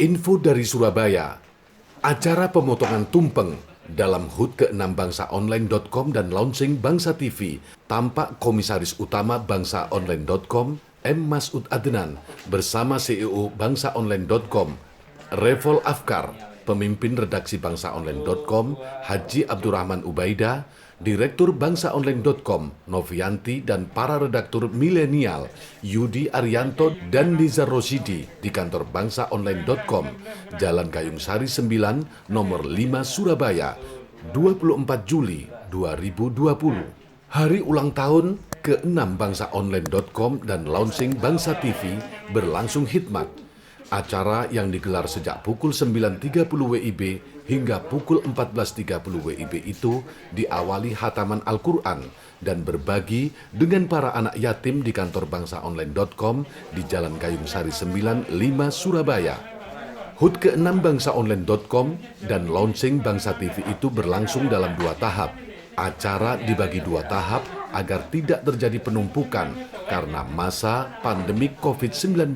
Info dari Surabaya, acara pemotongan tumpeng dalam HUT ke-6 bangsaonline.com dan launching Bangsa TV tampak Komisaris Utama bangsaonline.com M. Masud Adnan bersama CEO bangsaonline.com Revol Afkar, pemimpin redaksi bangsaonline.com Haji Abdurrahman Ubaidah, Direktur bangsaonline.com Novianti dan para redaktur milenial Yudi Arianto dan Nizar Rosidi di kantor bangsaonline.com Jalan Gayung Sari 9 nomor 5 Surabaya 24 Juli 2020. Hari ulang tahun ke-6 bangsaonline.com dan launching Bangsa TV berlangsung hikmat. Acara yang digelar sejak pukul 9.30 WIB hingga pukul 14.30 WIB itu diawali hataman Al-Quran dan berbagi dengan para anak yatim di kantor bangsaonline.com di Jalan Gayung Sari 9, 5 Surabaya. HUT ke-6 bangsaonline.com dan launching Bangsa TV itu berlangsung dalam 2 tahap. Acara dibagi 2 tahap agar tidak terjadi penumpukan karena masa pandemi COVID-19,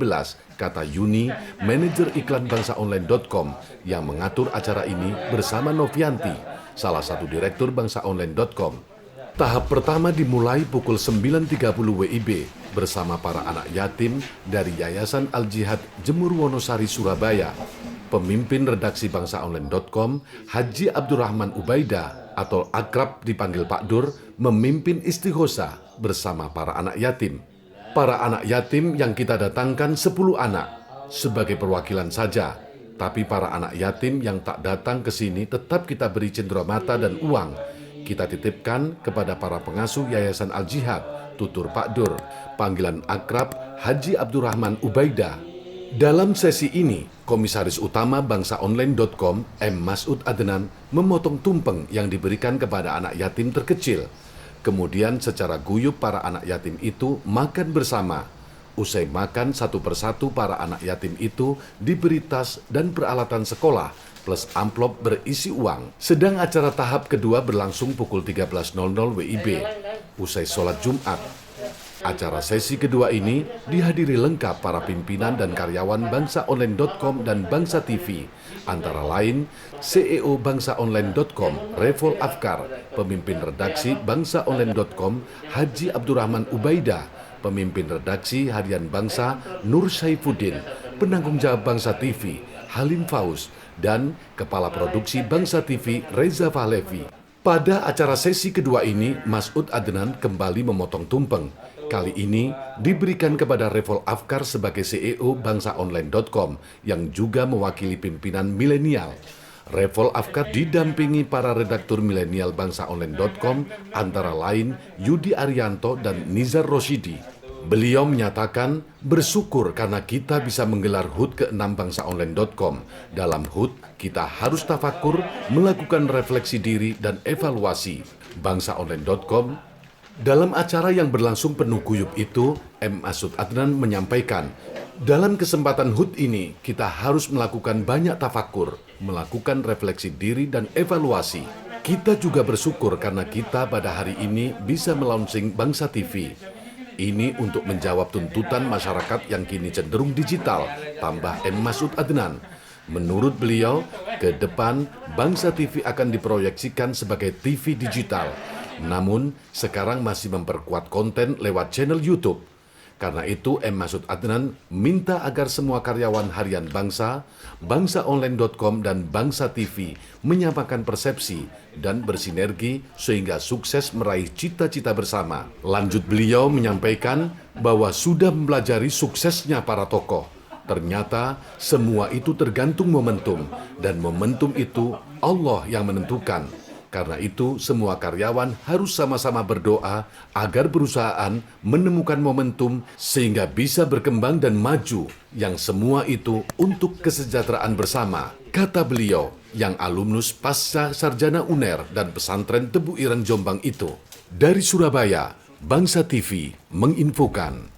kata Yuni, manajer iklan bangsaonline.com yang mengatur acara ini bersama Novianti, salah satu direktur bangsaonline.com. Tahap pertama dimulai pukul 9.30 WIB bersama para anak yatim dari Yayasan Al-Jihad Jemur Wonosari, Surabaya. Pemimpin redaksi bangsaonline.com Haji Abdurrahman Ubaidah atau akrab dipanggil Pak Dur memimpin istighosa bersama para anak yatim. Para anak yatim yang kita datangkan 10 anak sebagai perwakilan saja, tapi para anak yatim yang tak datang ke sini tetap kita beri cenderamata dan uang. Kita titipkan kepada para pengasuh Yayasan Al-Jihad, tutur Pak Dur, panggilan akrab Haji Abdurrahman Ubaidah. Dalam sesi ini, Komisaris Utama bangsaonline.com M. Masud Adnan memotong tumpeng yang diberikan kepada anak yatim terkecil. Kemudian secara guyup para anak yatim itu makan bersama. Usai makan satu persatu para anak yatim itu diberi tas dan peralatan sekolah plus amplop berisi uang. Sedang acara tahap kedua berlangsung pukul 13.00 WIB. Usai sholat Jumat. Acara sesi kedua ini dihadiri lengkap para pimpinan dan karyawan bangsaonline.com dan Bangsa TV, antara lain CEO bangsaonline.com Revol Afkar, pemimpin redaksi bangsaonline.com Haji Abdurrahman Ubaidah, pemimpin redaksi harian Bangsa Nur Saifuddin, penanggung jawab Bangsa TV Halim Faus, dan kepala produksi Bangsa TV Reza Fahlevi. Pada acara sesi kedua ini, Masud Adnan kembali memotong tumpeng. Kali ini diberikan kepada Revol Afkar sebagai CEO bangsaonline.com yang juga mewakili pimpinan milenial. Revol Afkar didampingi para redaktur milenial bangsaonline.com antara lain Yudi Arianto dan Nizar Rosidi. Beliau menyatakan bersyukur karena kita bisa menggelar HUT ke-6 bangsaonline.com. Dalam HUT, kita harus tafakur, melakukan refleksi diri dan evaluasi. Bangsaonline.com. Dalam acara yang berlangsung penuh guyup itu, M. Masud Adnan menyampaikan, dalam kesempatan HUT ini kita harus melakukan banyak tafakur, melakukan refleksi diri dan evaluasi. Kita juga bersyukur karena kita pada hari ini bisa melaunching Bangsa TV. Ini untuk menjawab tuntutan masyarakat yang kini cenderung digital, tambah M. Masud Adnan. Menurut beliau, ke depan Bangsa TV akan diproyeksikan sebagai TV digital. Namun, sekarang masih memperkuat konten lewat channel YouTube. Karena itu, M. Masud Adnan minta agar semua karyawan harian Bangsa, bangsaonline.com dan Bangsa TV menyamakan persepsi dan bersinergi sehingga sukses meraih cita-cita bersama. Lanjut beliau menyampaikan bahwa sudah mempelajari suksesnya para tokoh. Ternyata semua itu tergantung momentum, dan momentum itu Allah yang menentukan. Karena itu, semua karyawan harus sama-sama berdoa agar perusahaan menemukan momentum sehingga bisa berkembang dan maju, yang semua itu untuk kesejahteraan bersama, kata beliau yang alumnus Pasca Sarjana UNER dan pesantren Tebu Ireng Jombang itu. Dari Surabaya, Bangsa TV menginfokan.